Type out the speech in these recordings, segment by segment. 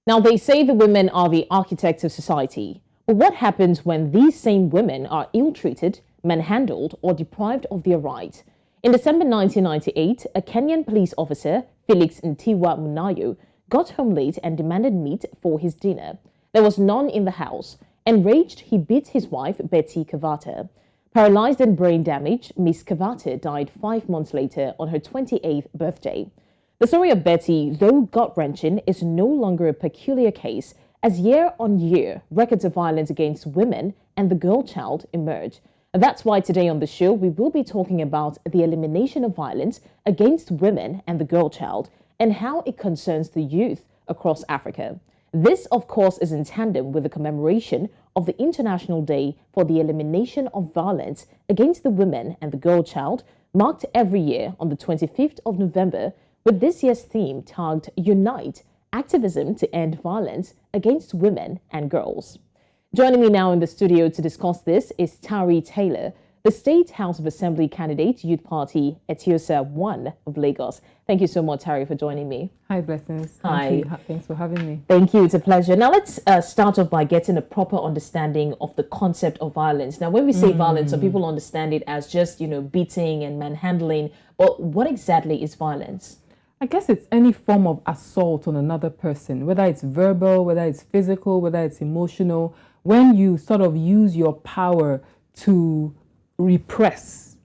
Now, they say the women are the architects of society. But what happens when these same women are ill-treated, manhandled, or deprived of their rights? In December 1998, a Kenyan police officer, Felix Ntiwa Munayo, got home late and demanded meat for his dinner. There was none in the house. Enraged, he beat his wife, Betty Kavata. Paralyzed and brain damaged, Miss Kavata died 5 months later on her 28th birthday. The story of Betty, though gut-wrenching, is no longer a peculiar case, as year on year, records of violence against women and the girl child emerge. And that's why today on the show, we will be talking about the elimination of violence against women and the girl child and how it concerns the youth across Africa. This, of course, is in tandem with the commemoration of the International Day for the Elimination of Violence against the Women and the Girl Child, marked every year on the 25th of November, with this year's theme tagged Unite, Activism to End Violence Against Women and Girls. Joining me now in the studio to discuss this is Tari Taylaur, the State House of Assembly candidate, Youth Party Eti-Osa 1 of Lagos. Thank you so much, Tari, for joining me. Hi, Blessings. Hi. Thanks for having me. Thank you. It's a pleasure. Now, let's start off by getting a proper understanding of the concept of violence. Now, when we say violence, some people understand it as just, beating and manhandling. But what exactly is violence? I guess it's any form of assault on another person, whether it's verbal, whether it's physical, whether it's emotional. When you sort of use your power to repress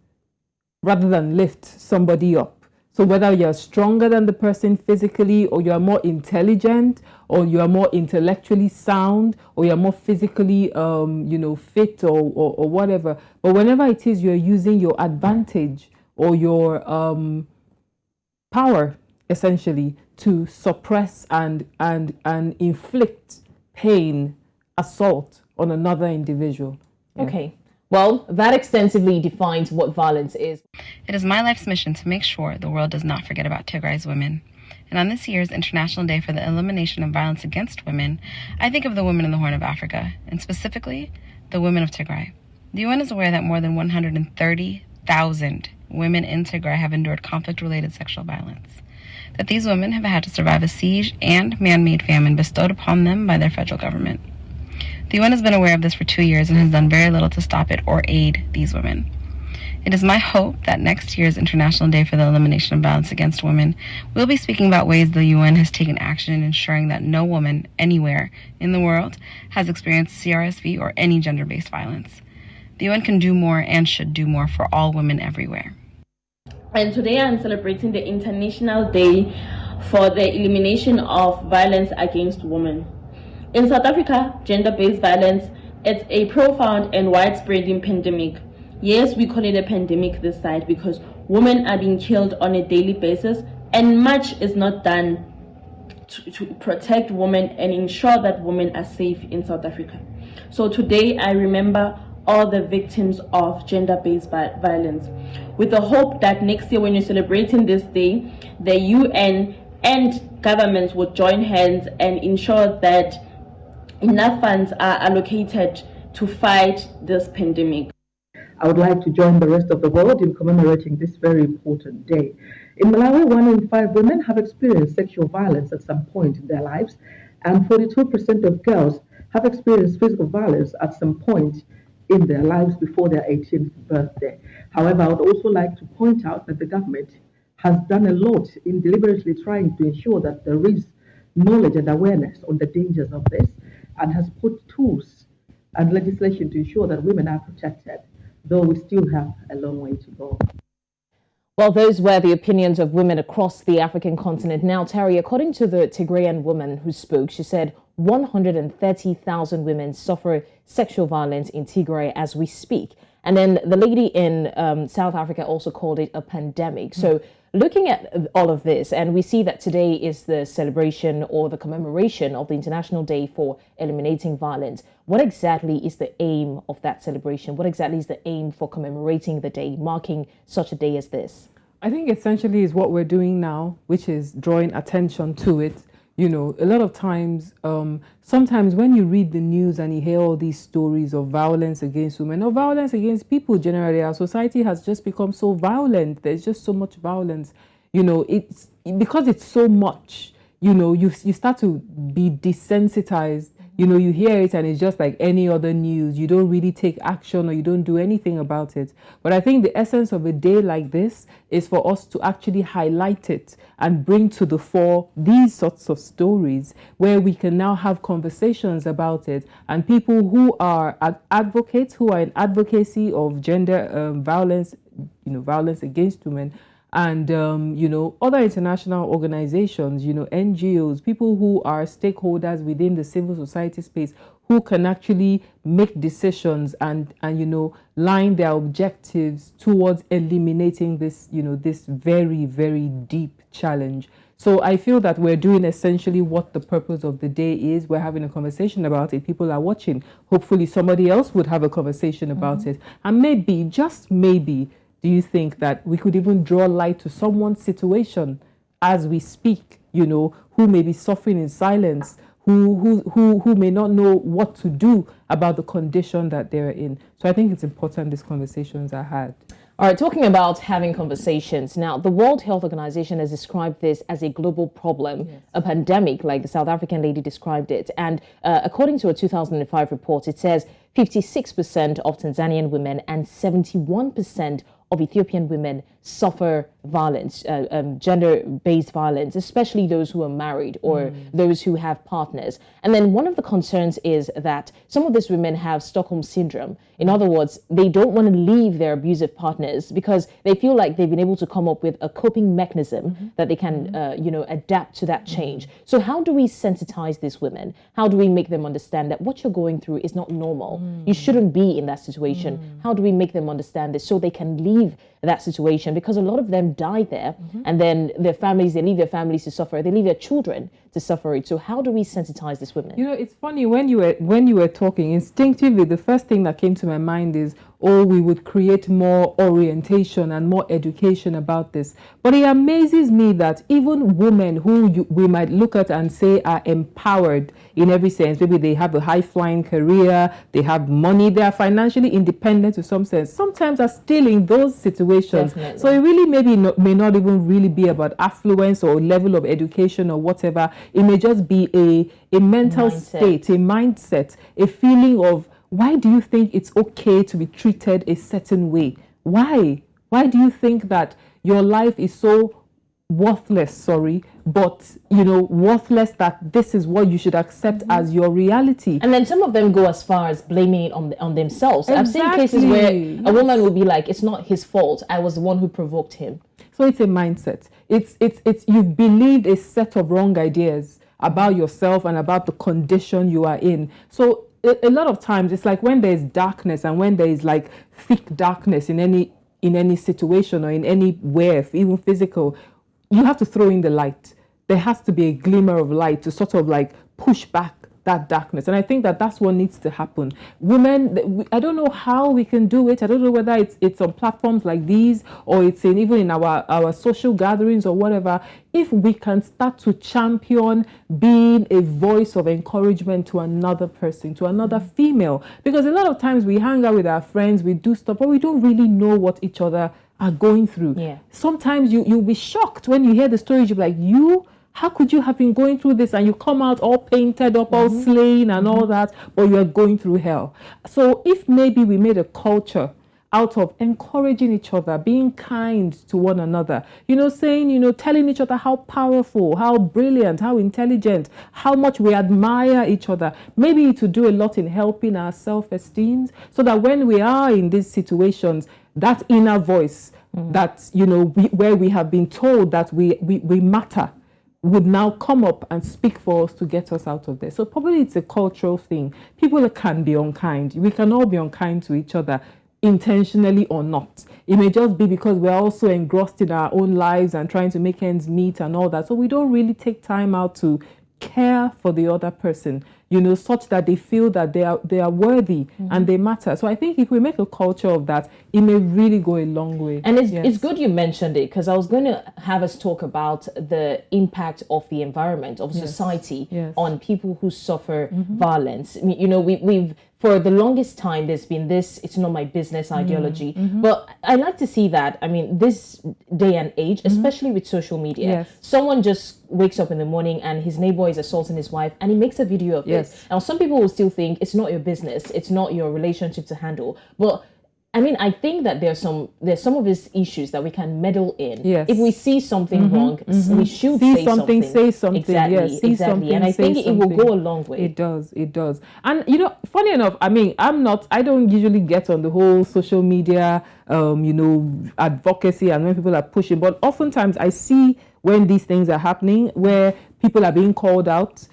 rather than lift somebody up. So whether you're stronger than the person physically, or you're more intelligent, or you're more intellectually sound, or you're more physically, fit or whatever. But whenever it is you're using your advantage or your power, essentially, to suppress and inflict pain, assault on another individual. Yeah. Okay. Well, that extensively defines what violence is. It is my life's mission to make sure the world does not forget about Tigray's women. And on this year's International Day for the Elimination of Violence Against Women, I think of the women in the Horn of Africa, and specifically, the women of Tigray. The UN is aware that more than 130,000 women in Tigray have endured conflict-related sexual violence, that these women have had to survive a siege and man-made famine bestowed upon them by their federal government. The UN has been aware of this for 2 years and has done very little to stop it or aid these women. It is my hope that next year's International Day for the Elimination of Violence Against Women will be speaking about ways the UN has taken action in ensuring that no woman anywhere in the world has experienced CRSV or any gender-based violence. The UN can do more and should do more for all women everywhere. And today I'm celebrating the International Day for the Elimination of Violence Against Women. In South Africa, gender-based violence is a profound and widespread pandemic. Yes, we call it a pandemic this side because women are being killed on a daily basis, and much is not done to protect women and ensure that women are safe in South Africa. So today I remember all the victims of gender-based violence, with the hope that next year when you're celebrating this day, the UN and governments would join hands and ensure that enough funds are allocated to fight this pandemic. I would like to join the rest of the world in commemorating this very important day. In Malawi, 1 in 5 women have experienced sexual violence at some point in their lives, and 42% of girls have experienced physical violence at some point in their lives before their 18th birthday. However, I would also like to point out that the government has done a lot in deliberately trying to ensure that there is knowledge and awareness on the dangers of this, and has put tools and legislation to ensure that women are protected, though we still have a long way to go. Well, those were the opinions of women across the African continent. Now, Tari, according to the Tigrayan woman who spoke, she said 130,000 women suffer sexual violence in Tigray as we speak. And then the lady in South Africa also called it a pandemic. So looking at all of this, and we see that today is the celebration or the commemoration of the International Day for Eliminating Violence. What exactly is the aim of that celebration? What exactly is the aim for commemorating the day, marking such a day as this? I think essentially is what we're doing now, which is drawing attention to it. You know, a lot of times, sometimes when you read the news and you hear all these stories of violence against women or violence against people generally, our society has just become so violent. There's just so much violence. You know, it's because it's so much. you start to be desensitized. You hear it and it's just like any other news. You don't really take action or you don't do anything about it. But I think the essence of a day like this is for us to actually highlight it and bring to the fore these sorts of stories where we can now have conversations about it. And people who are advocates, who are in advocacy of gender violence, violence against women, and other international organizations, NGOs, people who are stakeholders within the civil society space, who can actually make decisions and line their objectives towards eliminating this this very, very deep challenge. So I feel that we're doing essentially what the purpose of the day is. We're having a conversation about it. People are watching. Hopefully somebody else would have a conversation about it, and maybe, just maybe, do you think that we could even draw light to someone's situation as we speak, who may be suffering in silence, who may not know what to do about the condition that they're in? So I think it's important these conversations are had. All right, talking about having conversations. Now, the World Health Organization has described this as a global problem, a pandemic, like the South African lady described it. And according to a 2005 report, it says 56% of Tanzanian women and 71% of Ethiopian women suffer violence, gender-based violence, especially those who are married or those who have partners. And then one of the concerns is that some of these women have Stockholm syndrome. In other words, they don't want to leave their abusive partners because they feel like they've been able to come up with a coping mechanism that they can, adapt to that change. So how do we sensitize these women? How do we make them understand that what you're going through is not normal? You shouldn't be in that situation. How do we make them understand this so they can leave that situation? Because a lot of them die there, and then they leave their families to suffer. They leave their children to suffer it. So how do we sensitize these women? It's funny, when you were talking, instinctively the first thing that came to my mind is, we would create more orientation and more education about this. But it amazes me that even women who we might look at and say are empowered in every sense, maybe they have a high-flying career, they have money, they are financially independent to some sense, sometimes are still in those situations. Definitely. So it really may not even really be about affluence or level of education or whatever. It may just be a mental state, a mindset, a feeling of, why do you think it's okay to be treated a certain way? Why? Why do you think that your life is so worthless, worthless that this is what you should accept as your reality? And then some of them go as far as blaming it on themselves. Exactly. I've seen cases where a woman will be like, it's not his fault. I was the one who provoked him. So it's a mindset. It's you've believed a set of wrong ideas about yourself and about the condition you are in. So a lot of times it's like when there's darkness and when there is like thick darkness in any situation or in anywhere, even physical, you have to throw in the light. There has to be a glimmer of light to sort of like push back that darkness. And I think that that's what needs to happen. Women, I don't know how we can do it. I don't know whether it's on platforms like these or it's even in our social gatherings or whatever. If we can start to champion being a voice of encouragement to another person, to another female, because a lot of times we hang out with our friends, we do stuff, but we don't really know what each other are going through. Yeah. Sometimes you'll be shocked when you hear the stories. You'll be like, how could you have been going through this and you come out all painted up, all slain and all that, but you are going through hell? So if maybe we made a culture out of encouraging each other, being kind to one another, saying, telling each other how powerful, how brilliant, how intelligent, how much we admire each other, maybe to do a lot in helping our self-esteem, so that when we are in these situations, that inner voice that, where we have been told that we matter, would now come up and speak for us to get us out of there. So probably it's a cultural thing. People can be unkind. We can all be unkind to each other, intentionally or not. It may just be because we're also engrossed in our own lives and trying to make ends meet and all that. So we don't really take time out to care for the other person, such that they feel that they are worthy and they matter. So I think if we make a culture of that, it may really go a long way. And it's good you mentioned it, because I was going to have us talk about the impact of the environment, of society on people who suffer violence. We've for the longest time, there's been this "it's not my business" ideology. But I like to see that. I mean, this day and age, especially with social media, Yes. someone just wakes up in the morning and his neighbor is assaulting his wife, and he makes a video of Yes. it. Now, some people will still think it's not your business, it's not your relationship to handle, but I mean, I think that there's some of these issues that we can meddle in. Yes. If we see something wrong, we should See say something, say something. Exactly, Yes, see exactly. something, And I say think it will something. go a long way. It does. And funny enough, I mean, I don't usually get on the whole social media, advocacy and when people are pushing, but oftentimes I see when these things are happening where people are being called out,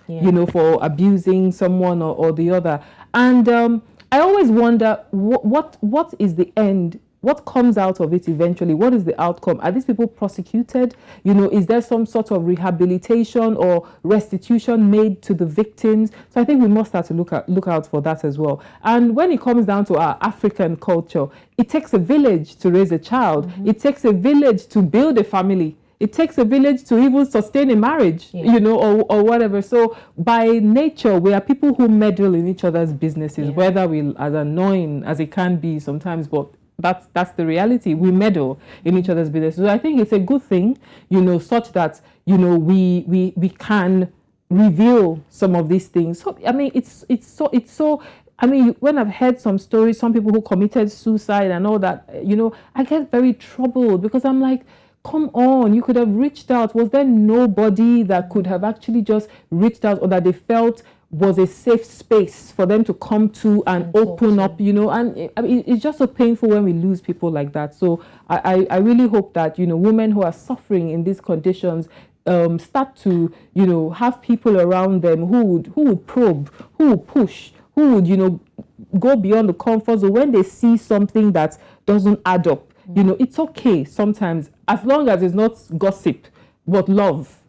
for abusing someone or the other. And I always wonder what is the end? What comes out of it eventually? What is the outcome? Are these people prosecuted? Is there some sort of rehabilitation or restitution made to the victims? So I think we must start to look out for that as well. And when it comes down to our African culture, it takes a village to raise a child. It takes a village to build a family. It takes a village to even sustain a marriage, or whatever. So by nature, we are people who meddle in each other's businesses, whether we, as annoying as it can be sometimes, but that's the reality. We meddle in each other's business. So I think it's a good thing, such that, we can reveal some of these things. So, I mean, it's so, I mean, when I've heard some stories, some people who committed suicide and all that, I get very troubled because I'm like, come on, you could have reached out. Was there nobody that could have actually just reached out or that they felt was a safe space for them to come to and open up, and I mean, it's just so painful when we lose people like that. So I really hope that, women who are suffering in these conditions start to, have people around them who would probe, who would push, who would, go beyond the comfort zone when they see something that doesn't add up. It's okay sometimes, as long as it's not gossip, but love.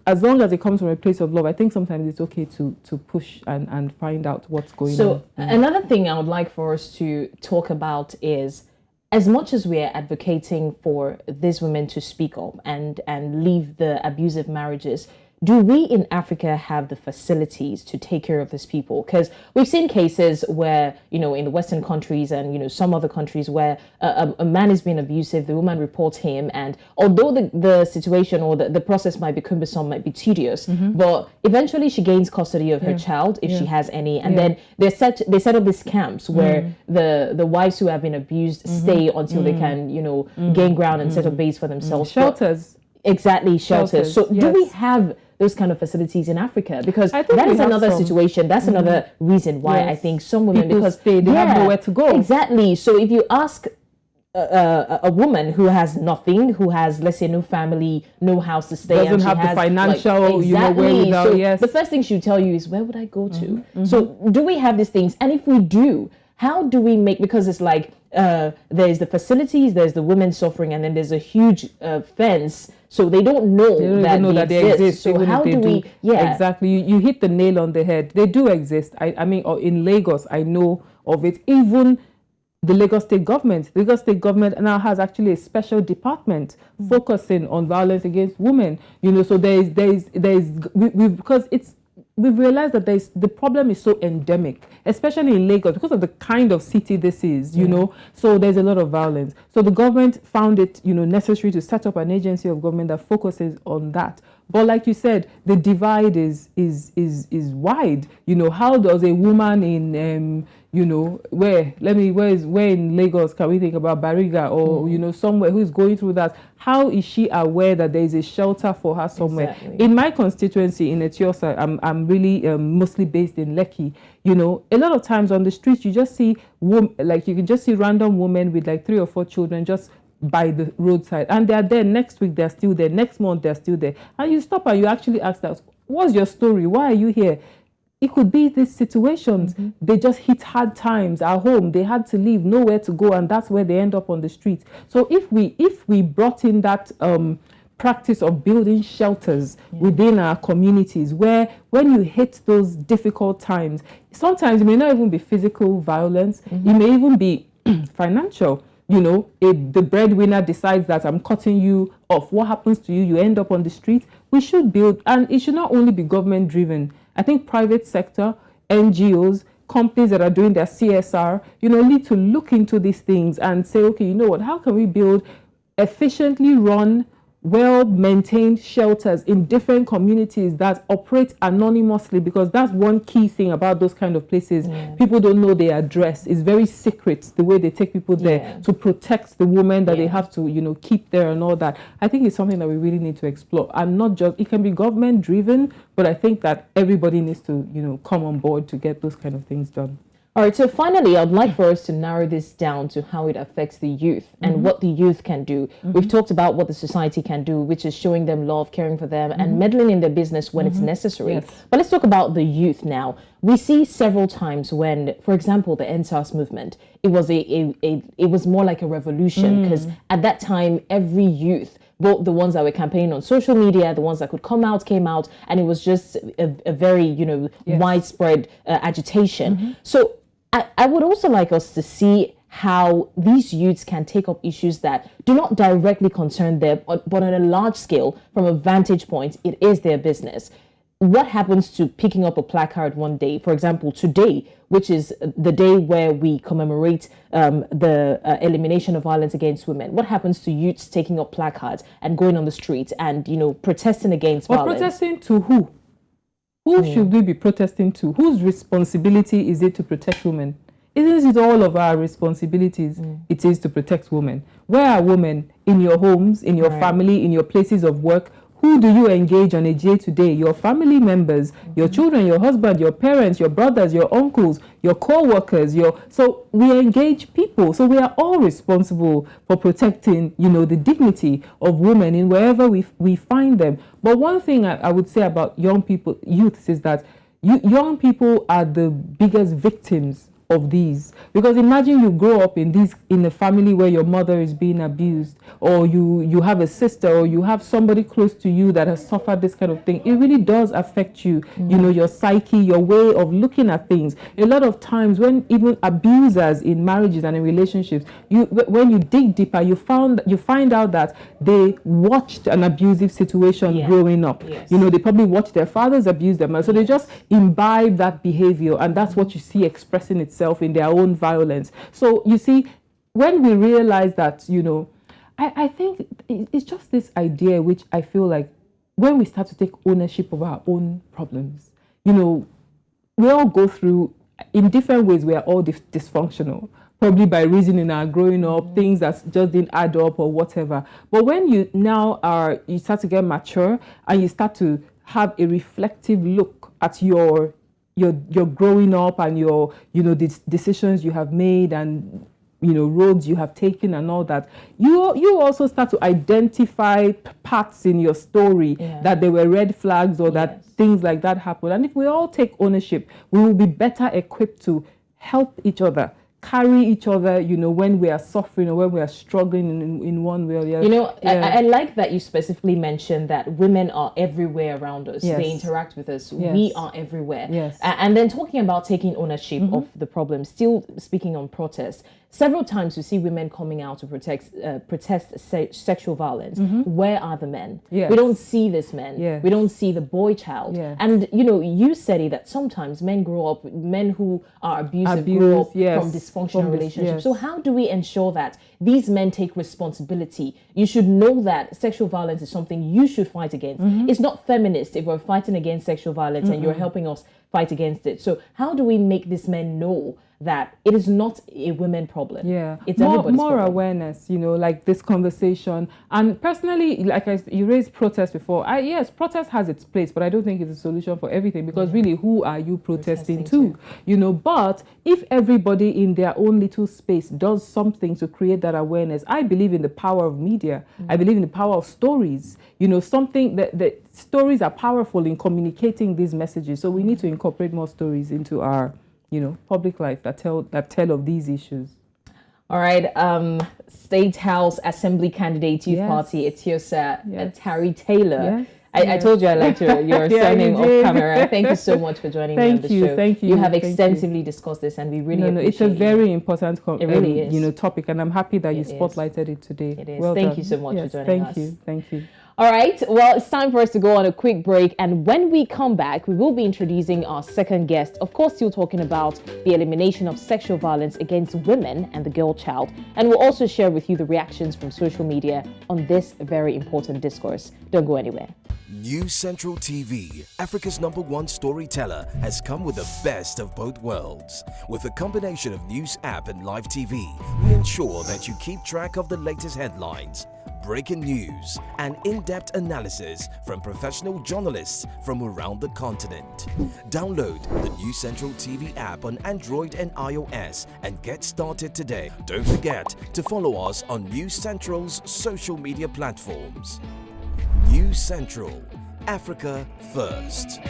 As long as it comes from a place of love, I think sometimes it's okay to push and find out what's going on. So another thing I would like for us to talk about is, as much as we're advocating for these women to speak up and leave the abusive marriages, do we in Africa have the facilities to take care of these people? Because we've seen cases where, in the Western countries and, some other countries where a man is being abusive, the woman reports him. And although the situation or the process might be cumbersome, might be tedious, but eventually she gains custody of her child if she has any. And then they set up these camps where the wives who have been abused stay until they can, gain ground and set up base for themselves. Shelters. Exactly, shelters. So do we have those kind of facilities in Africa? Because that is another situation. That's another reason why I think some women, people because stay, they have nowhere to go. Exactly. So if you ask a woman who has nothing, who has, let's say, no family, no house to stay, doesn't have the financial, wherewithal. So yes. The first thing she would tell you is, where would I go to? So do we have these things? And if we do, how do we make, because it's like there's the facilities, there's the women suffering, and then there's a huge fence, so they don't know that they exist. So how do we? Yeah, exactly. You hit the nail on the head. They do exist. I mean, in Lagos, I know of it. Even the Lagos State government now has actually a special department focusing on violence against women. So because we've realized that the problem is so endemic, especially in Lagos, because of the kind of city this is, so there's a lot of violence. So the government found it, necessary to set up an agency of government that focuses on that. But like you said, the divide is wide. How does a woman in where in Lagos can we think about Bariga or somewhere who's going through that? How is she aware that there is a shelter for her somewhere? Exactly. In my constituency in Eti-Osa, I'm really mostly based in Lekki. A lot of times on the streets you just see you can just see random women with like 3 or 4 children just by the roadside, and they're there. Next week they're still there, next month they're still there, and you stop and you actually ask them, what's your story, why are you here? It could be these situations. They just hit hard times at home, they had to leave, nowhere to go, and that's where they end up on the streets. So if we brought in that practice of building shelters within our communities, where when you hit those difficult times, sometimes it may not even be physical violence, it may even be financial. If the breadwinner decides that I'm cutting you off, what happens to you? You end up on the street. We should build, and it should not only be government driven. I think private sector, NGOs, companies that are doing their CSR, need to look into these things and say, okay, you know what, how can we build efficiently run, well-maintained shelters in different communities that operate anonymously, because that's one key thing about those kind of places. People don't know their address. It's very secret the way they take people there to protect the women that they have to, keep there and all that. I think it's something that we really need to explore. And not just, it can be government driven, but I think that everybody needs to, come on board to get those kind of things done. All right, so finally, I'd like for us to narrow this down to how it affects the youth and what the youth can do. We've talked about what the society can do, which is showing them love, caring for them, and meddling in their business when it's necessary. But let's talk about the youth now. We see several times when, for example, the NSAS movement, it was more like a revolution, because at that time, every youth, both the ones that were campaigning on social media, the ones that could come out, came out, and it was just a very, widespread agitation. So I would also like us to see how these youths can take up issues that do not directly concern them, but on a large scale, from a vantage point, it is their business. What happens to picking up a placard one day, for example, today, which is the day where we commemorate the elimination of violence against women? What happens to youths taking up placards and going on the streets and, protesting against violence? Protesting to who? Who should we be protesting to? Whose responsibility is it to protect women? Isn't it all of our responsibilities? It is to protect women. Where are women? In your homes, in your family, in your places of work? Who do you engage on a day-to-day? Your family members, your children, your husband, your parents, your brothers, your uncles, your co-workers. So we engage people. So we are all responsible for protecting, the dignity of women in wherever we find them. But one thing I would say about young people, youths, is that young people are the biggest victims of these, because imagine you grow up in a family where your mother is being abused, or you have a sister, or you have somebody close to you that has suffered this kind of thing. It really does affect you, your psyche, your way of looking at things. A lot of times when even abusers in marriages and in relationships, when you dig deeper, you find out that they watched an abusive situation growing up. They probably watched their fathers abuse them, so they just imbibe that behavior, and that's what you see expressing itself in their own violence. So you see, when we realize that, I think it's just this idea, which I feel like when we start to take ownership of our own problems, we all go through, in different ways, we are all dysfunctional, probably by reason in our growing up, things that just didn't add up or whatever. But when you start to get mature and you start to have a reflective look at your growing up and the decisions you have made and roads you have taken and all that, you also start to identify parts in your story that there were red flags or that things like that happen. And if we all take ownership, we will be better equipped to help each other, carry each other, when we are suffering or when we are struggling in one way or the other. I like that you specifically mentioned that women are everywhere around us. They interact with us. We are everywhere. And then talking about taking ownership of the problem, still speaking on protest, several times we see women coming out to protest sexual violence. Where are the men? We don't see this men. We don't see the boy child. And you said it, that sometimes men who are abusive grow up from dysfunctional relationships. So how do we ensure that these men take responsibility? You should know that sexual violence is something you should fight against. It's not feminist if we're fighting against sexual violence and you're helping us fight against it. So how do we make these men know that it is not a women problem? It's everybody's more problem. Awareness, like this conversation. And personally, you raised protest before. Yes, protest has its place, but I don't think it's a solution for everything, because really, who are you protesting to? But if everybody in their own little space does something to create that awareness, I believe in the power of media. I believe in the power of stories. Something that stories are powerful in communicating these messages. So we need to incorporate more stories into our public life that tell of these issues. All right, State House Assembly candidate, Youth Party, Eti-Osa, Tari Taylaur. I told you I liked your Yeah, surname you off did. camera. Thank you so much for joining me on the show. Thank you. You have Thank you. extensively discussed this, and we really appreciate it's a very important It really is. topic, and I'm happy that you It is. spotlighted it today. It is. Well Thank done. you so much for joining us. Thank you. All right, well, it's time for us to go on a quick break. And when we come back, we will be introducing our second guest. Of course, still talking about the elimination of sexual violence against women and the girl child. And we'll also share with you the reactions from social media on this very important discourse. Don't go anywhere. News Central TV, Africa's #1 storyteller, has come with the best of both worlds. With a combination of news app and live TV, we ensure that you keep track of the latest headlines, breaking news, and in-depth analysis from professional journalists from around the continent. Download the News Central TV app on Android and iOS and get started today. Don't forget to follow us on News Central's social media platforms. News Central, Africa First.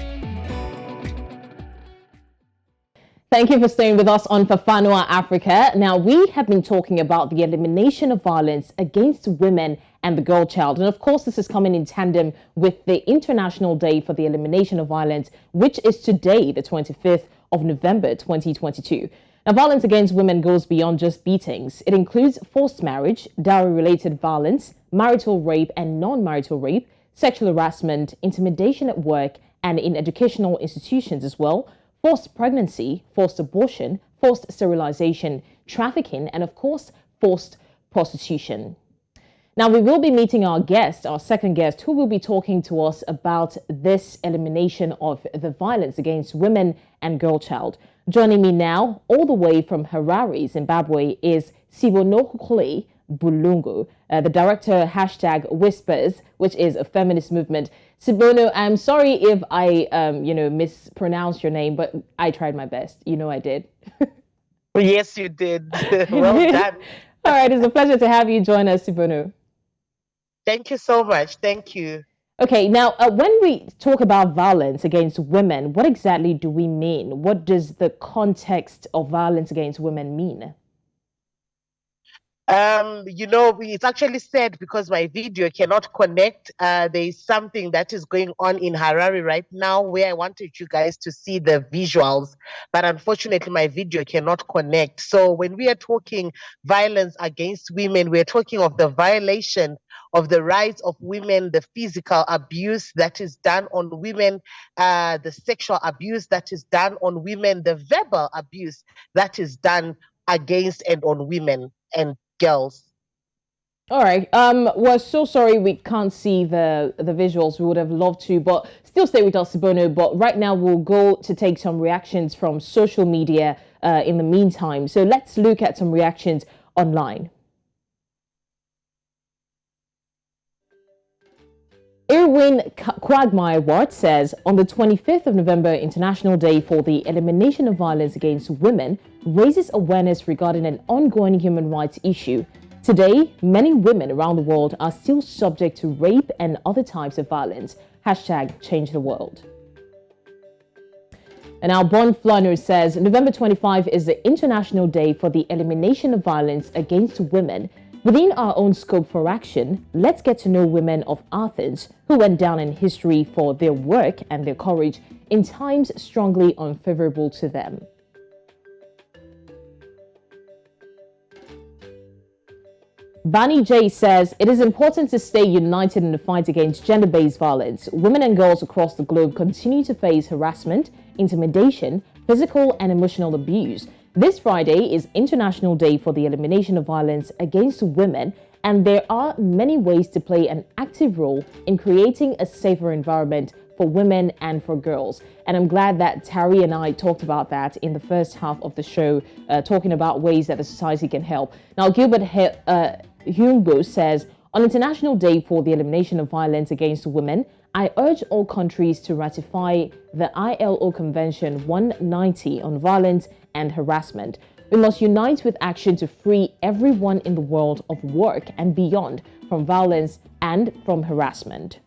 Thank you for staying with us on Fafanua Afrika. Now, we have been talking about the elimination of violence against women and the girl child. And of course, this is coming in tandem with the International Day for the Elimination of Violence, which is today, the 25th of November, 2022. Now, violence against women goes beyond just beatings. It includes forced marriage, dowry-related violence, marital rape and non-marital rape, sexual harassment, intimidation at work and in educational institutions as well, forced pregnancy, forced abortion, forced sterilization, trafficking, and of course, forced prostitution. Now, we will be meeting our guest, our second guest, who will be talking to us about this elimination of the violence against women and girl child. Joining me now, all the way from Harare, Zimbabwe, is Sibonokuhle Buhlungu, the director #Whispers, which is a feminist movement. Sibono, I'm sorry if I, mispronounced your name, but I tried my best. You know I did. Yes, you did. Well done. All right, it's a pleasure to have you join us, Sibono. Thank you so much. Thank you. Okay, now, when we talk about violence against women, what exactly do we mean? What does the context of violence against women mean? It's actually sad because my video cannot connect. There is something that is going on in Harare right now where I wanted you guys to see the visuals, but unfortunately my video cannot connect. So when we are talking violence against women, we're talking of the violation of the rights of women, the physical abuse that is done on women, the sexual abuse that is done on women, the verbal abuse that is done against and on women and girls. All right. We're so sorry we can't see the visuals. We would have loved to, but still stay with us, Sibono. But right now we'll go to take some reactions from social media in the meantime. So let's look at some reactions online. Irwin Quagmire-Watt says, on the 25th of November, International Day for the Elimination of Violence Against Women raises awareness regarding an ongoing human rights issue. Today, many women around the world are still subject to rape and other types of violence. #Change the world. And our Bon Flanu says, November 25 is the International Day for the Elimination of Violence Against Women. Within our own scope for action, let's get to know women of Athens who went down in history for their work and their courage in times strongly unfavorable to them. Bani J says, it is important to stay united in the fight against gender-based violence. Women and girls across the globe continue to face harassment, intimidation, physical and emotional abuse. This Friday is International Day for the Elimination of Violence Against Women, and there are many ways to play an active role in creating a safer environment for women and for girls. And I'm glad that Tari and I talked about that in the first half of the show, talking about ways that the society can help. Now, Gilbert Hugo says, on International Day for the Elimination of Violence Against Women, I urge all countries to ratify the ILO Convention 190 on violence and harassment. We must unite with action to free everyone in the world of work and beyond from violence and from harassment.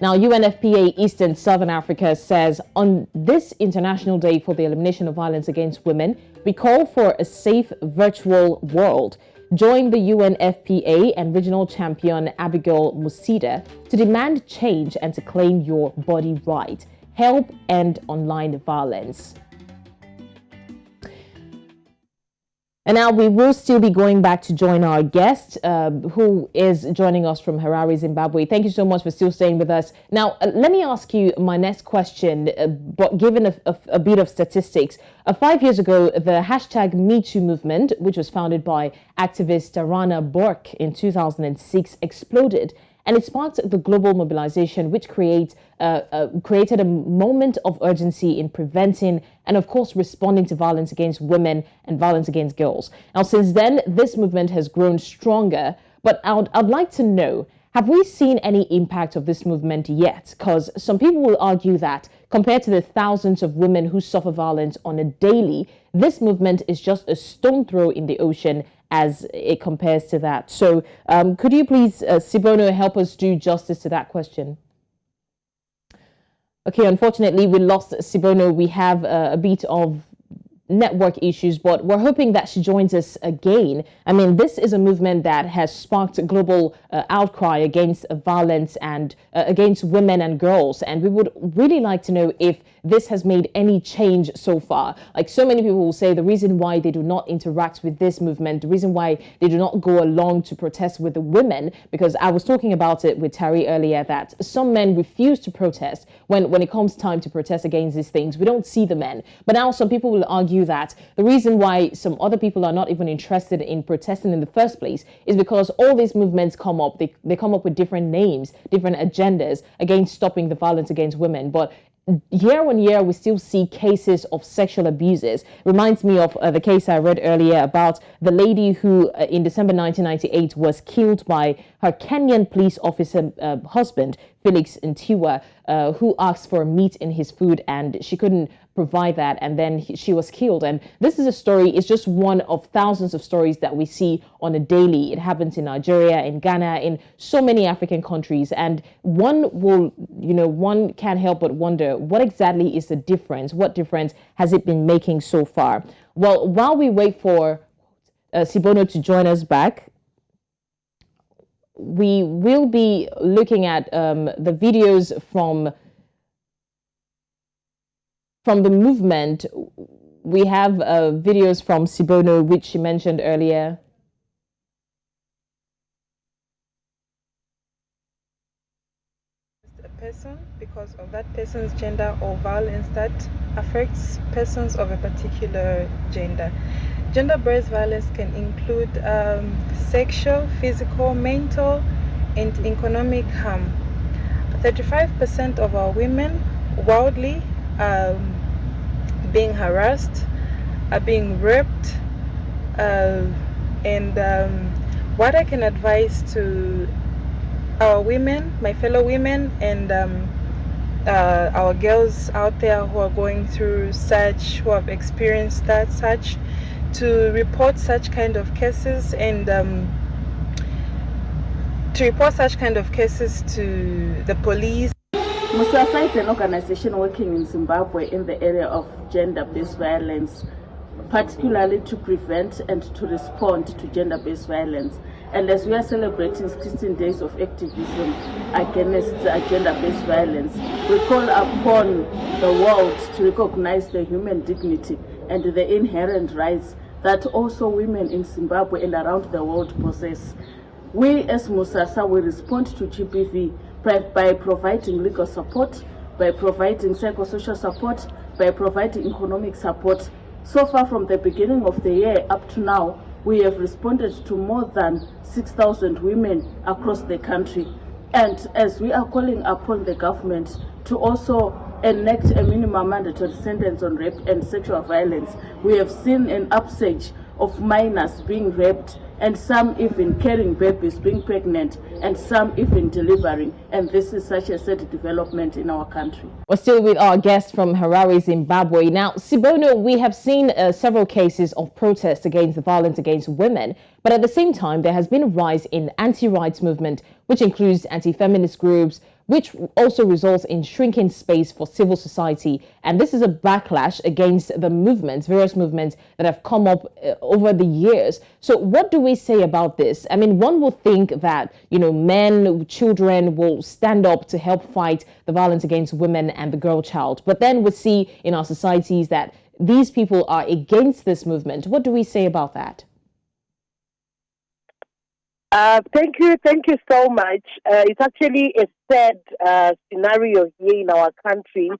Now, UNFPA Eastern Southern Africa says, on this International Day for the Elimination of Violence Against Women, we call for a safe virtual world. joined the UNFPA and regional champion Abigail Musida to demand change and to claim your body right. Help end online violence. And now we will still be going back to join our guest, who is joining us from Harare, Zimbabwe. Thank you so much for still staying with us. Now, let me ask you my next question, but given a bit of statistics. 5 years ago, the hashtag #MeToo movement, which was founded by activist Tarana Bork in 2006, exploded. And it sparked the global mobilization, which created a moment of urgency in preventing and, of course, responding to violence against women and violence against girls. Now, since then, this movement has grown stronger. But I'd like to know, have we seen any impact of this movement yet? Because some people will argue that compared to the thousands of women who suffer violence on a daily, this movement is just a stone throw in the ocean as it compares to that. So could you please, Sibono, help us do justice to that question? Okay, unfortunately, we lost Sibono. We have a bit of network issues, but we're hoping that she joins us again. I mean, this is a movement that has sparked global outcry against violence and against women and girls. And we would really like to know if this has made any change so far. Like, so many people will say the reason why they do not interact with this movement, the reason why they do not go along to protest with the women, because I was talking about it with Tari earlier, that some men refuse to protest when it comes time to protest against these things. We don't see the men. But now some people will argue that the reason why some other people are not even interested in protesting in the first place is because all these movements come up, they come up with different names, different agendas against stopping the violence against women. But year on year, we still see cases of sexual abuses. Reminds me of the case I read earlier about the lady who in December 1998 was killed by her Kenyan police officer husband, Felix Ntiwa, who asked for meat in his food and she couldn't provide that, and then she was killed. And this is a story, it's just one of thousands of stories that we see on a daily. It happens in Nigeria, in Ghana, in so many African countries. And one can't help but wonder, what exactly is the difference? What difference has it been making so far? Well, while we wait for Sibono to join us back, we will be looking at the videos from the movement. We have videos from Sibono, which she mentioned earlier. A person because of that person's gender or violence that affects persons of a particular gender. Gender-based violence can include sexual, physical, mental, and economic harm. 35% of our women worldwide being harassed, are being raped, and what I can advise to our women, my fellow women, and our girls out there who are going through such, who have experienced that, such, to report such kind of cases and to the police. Musasa is an organization working in Zimbabwe in the area of gender-based violence, particularly to prevent and to respond to gender-based violence. And as we are celebrating 16 days of activism against gender-based violence, we call upon the world to recognize the human dignity and the inherent rights that also women in Zimbabwe and around the world possess. We as Musasa will respond to GBV by providing legal support, by providing psychosocial support, by providing economic support. So far from the beginning of the year up to now, we have responded to more than 6,000 women across the country. And as we are calling upon the government to also enact a minimum mandatory sentence on rape and sexual violence, we have seen an upsurge of minors being raped, and some even carrying babies, being pregnant, and some even delivering. And this is such a sad development in our country. We're still with our guest from Harare, Zimbabwe. Now, Sibono, we have seen several cases of protests against the violence against women, but at the same time, there has been a rise in anti-rights movement, which includes anti-feminist groups, which also results in shrinking space for civil society. And this is a backlash against the movements, various movements that have come up over the years. So what do we say about this? I mean, one would think that, men, children will stand up to help fight the violence against women and the girl child. But then we see in our societies that these people are against this movement. What do we say about that? Thank you so much. It's actually a sad scenario here in our country,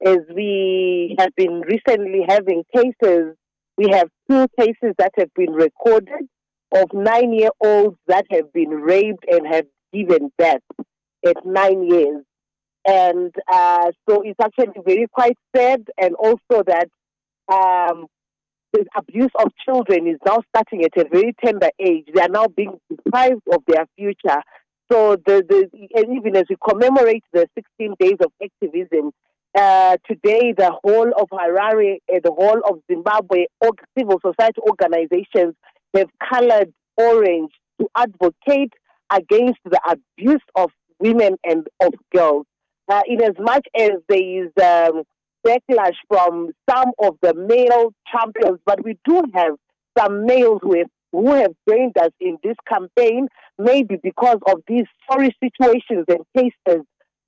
as we have been recently having cases. We have 2 cases that have been recorded of 9-year-olds that have been raped and have given birth at 9 years. And so it's actually very quite sad, and also that the abuse of children is now starting at a very tender age. They are now being deprived of their future. So and even as we commemorate the 16 days of activism, today the whole of Harare and the whole of Zimbabwe, civil society organizations have colored orange to advocate against the abuse of women and of girls. In as much as there is backlash from some of the male champions, but we do have some males who have joined us in this campaign, maybe because of these sorry situations and cases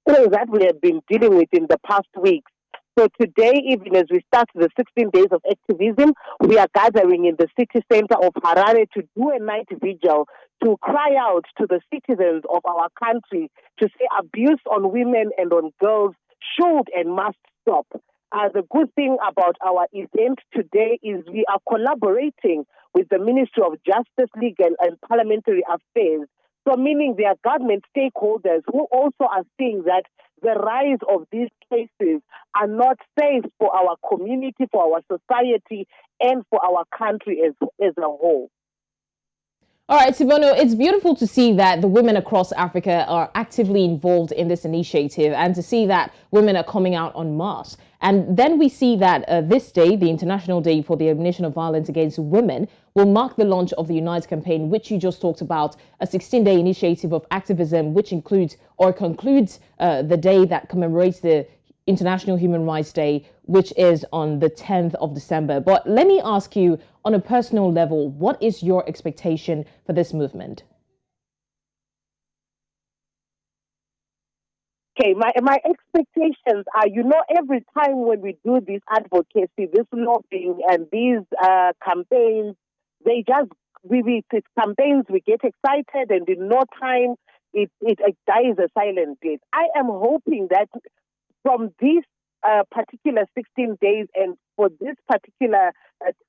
that we have been dealing with in the past weeks. So today, even as we start the 16 days of activism, we are gathering in the city center of Harare to do a night vigil to cry out to the citizens of our country to say abuse on women and on girls should and must stop. The good thing about our event today is we are collaborating with the Ministry of Justice, Legal and Parliamentary Affairs. So meaning there are government stakeholders who also are seeing that the rise of these cases are not safe for our community, for our society, and for our country as a whole. All right, Sibono, it's beautiful to see that the women across Africa are actively involved in this initiative, and to see that women are coming out en masse. And then we see that this day, the International Day for the Elimination of Violence Against Women, will mark the launch of the Unite campaign, which you just talked about, a 16-day initiative of activism, which includes or concludes the day that commemorates the International Human Rights Day, which is on the 10th of December. But let me ask you, on a personal level, what is your expectation for this movement? Okay, my expectations are, every time when we do this advocacy, this lobbying and these campaigns, it's campaigns, we get excited, and in no time, it dies a silent death. I am hoping that from this particular 16 days and for this particular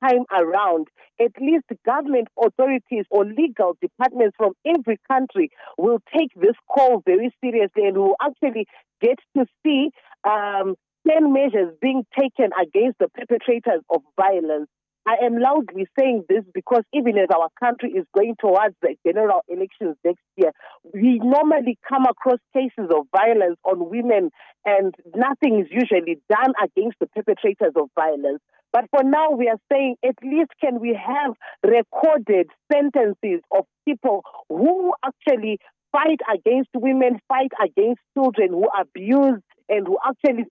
time around, at least government authorities or legal departments from every country will take this call very seriously and will actually get to see 10 measures being taken against the perpetrators of violence. I am loudly saying this because even as our country is going towards the general elections next year, we normally come across cases of violence on women and nothing is usually done against the perpetrators of violence. But for now, we are saying at least can we have recorded sentences of people who actually fight against women, fight against children, who abuse and who actually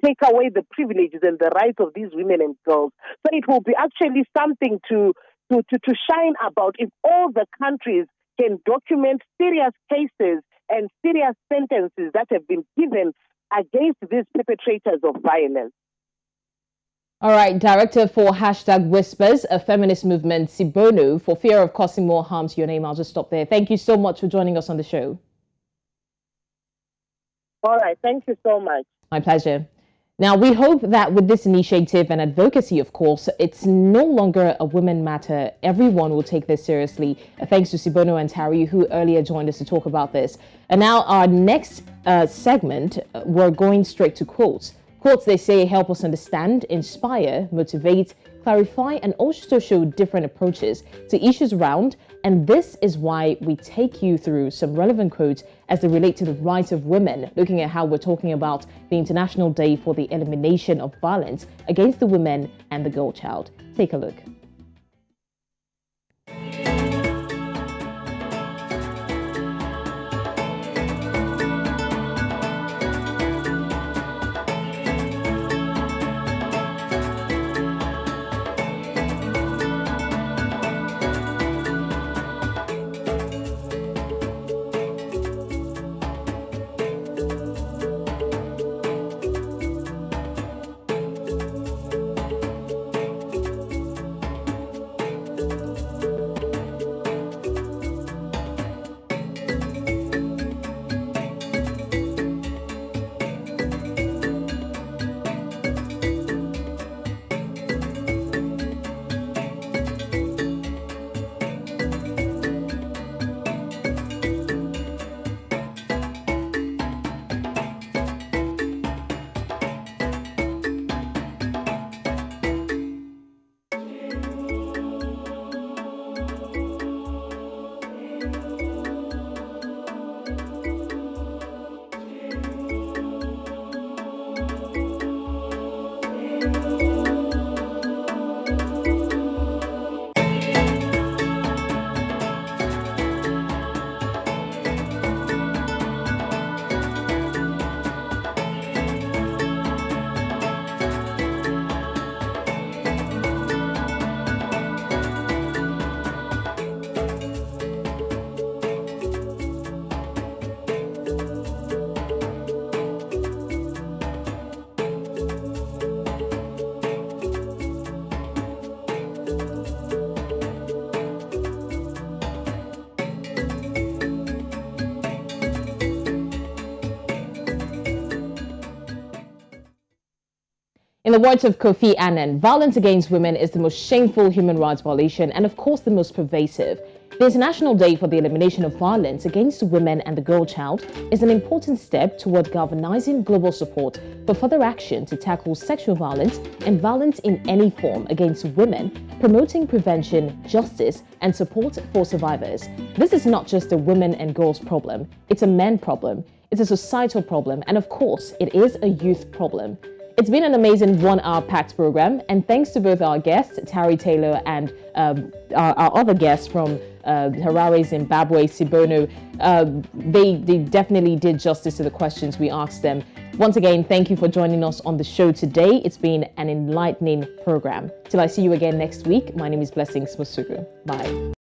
take away the privileges and the rights of these women and girls. So it will be actually something to shine about if all the countries can document serious cases and serious sentences that have been given against these perpetrators of violence. All right, Director for #Whispers, a feminist movement, Sibono, for fear of causing more harm to your name, I'll just stop there. Thank you so much for joining us on the show. All right, thank you so much. My pleasure. Now, we hope that with this initiative and advocacy, of course, it's no longer a women matter. Everyone will take this seriously. Thanks to Sibono and Tari, who earlier joined us to talk about this. And now our next segment, we're going straight to quotes. Quotes, they say, help us understand, inspire, motivate, clarify, and also show different approaches to issues around. And this is why we take you through some relevant quotes as they relate to the rights of women, looking at how we're talking about the International Day for the Elimination of Violence Against the Women and the Girl Child. Take a look. In the words of Kofi Annan, violence against women is the most shameful human rights violation and, of course, the most pervasive. The International Day for the Elimination of Violence Against Women and the Girl Child is an important step toward galvanizing global support for further action to tackle sexual violence and violence in any form against women, promoting prevention, justice, and support for survivors. This is not just a women and girls problem, it's a men problem, it's a societal problem, and of course, it is a youth problem. It's been an amazing 1 hour packed program, and thanks to both our guests, Tari, Taylaur, and our other guests from Harare, Zimbabwe, Sibono. They definitely did justice to the questions we asked them. Once again, thank you for joining us on the show today. It's been an enlightening program. Till I see you again next week, my name is Blessings Mosugu. Bye.